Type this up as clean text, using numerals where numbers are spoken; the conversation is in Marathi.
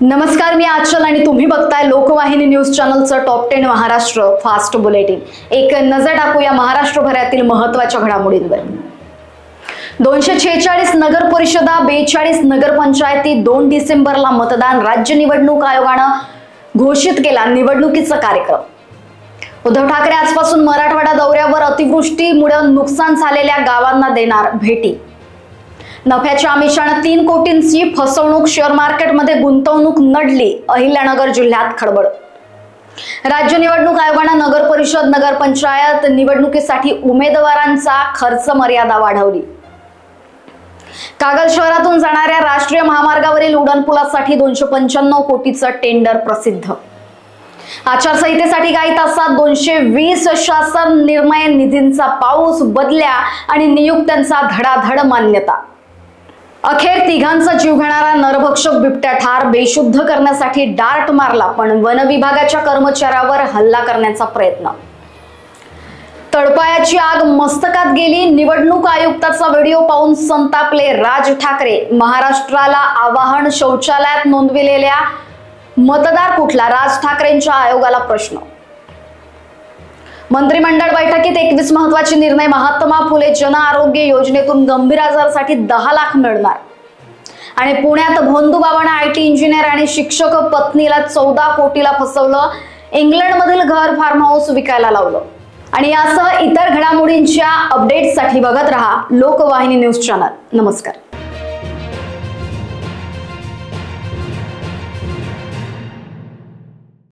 नमस्कार, मी आचल आणि तुम्ही बघताय लोकवाहिनी न्यूज चॅनलचं टॉप 10 महाराष्ट्र फास्ट बुलेटिन। एक नजर टाकूया महाराष्ट्रभरातील महत्त्वाच्या घडामोडींवर। 246 नगर परिषदा, 42 नगरपंचायती, 2 डिसेंबरला मतदान। राज्य निवडणूक आयोगानं घोषित केला निवडणुकीचा कार्यक्रम। उद्धव ठाकरे आजपासून मराठवाडा दौऱ्यावर। अतिवृष्टीमुळे नुकसान झालेल्या गावांना देणार भेटी। नफ्याच्या आमिषाने 3 कोटींची फसवणूक। शेअर मार्केटमध्ये गुंतवणूक नडली। अहिल्यानगर जिल्ह्यात खळबळ। राज्य निवडणूक आयोगाने नगर परिषद, नगरपंचायत निवडणुकीसाठी उमेदवारांचा खर्च मर्यादा वाढवली। कागल शहरातून जाणाऱ्या राष्ट्रीय महामार्गावरील उड्डाणपुलासाठी 295 कोटीचं टेंडर प्रसिद्ध। आचारसंहितेसाठी काही तासात 220 शासन निर्णय। निधींचा पाऊस, बदल्या आणि नियुक्त्यांचा धडाधड मान्यता। अखेर तिघांचा जीव घेणारा नरभक्षक बिबट्या ठार। बेशुद्ध करण्यासाठी डार्ट मारला, पण वन विभागाच्या कर्मचाऱ्यावर हल्ला करण्याचा प्रयत्न। तळपायाची आग मस्तकात गेली। निवडणूक आयुक्ताचा व्हिडिओ पाहून संतापले राज ठाकरे। महाराष्ट्राला आवाहन, शौचालयात नोंदविलेल्या मतदार कुठला? राज ठाकरेंच्या आयोगाला प्रश्न। मंत्रिमंडळ बैठकीत 21 महत्त्वाचे निर्णय। महात्मा फुले जन आरोग्य योजनेतून गंभीर आजारासाठी 10 लाख मिळणार। आणि पुण्यात भोंदूबाबांना आयटी इंजिनियर आणि शिक्षक पत्नीला 14 कोटीला फसवलं। इंग्लंडमधील घर फार्म हाऊस विकायला लावलं। आणि यासह इतर घडामोडींच्या अपडेट्ससाठी बघत रहा लोकवाहिनी न्यूज चॅनल। नमस्कार।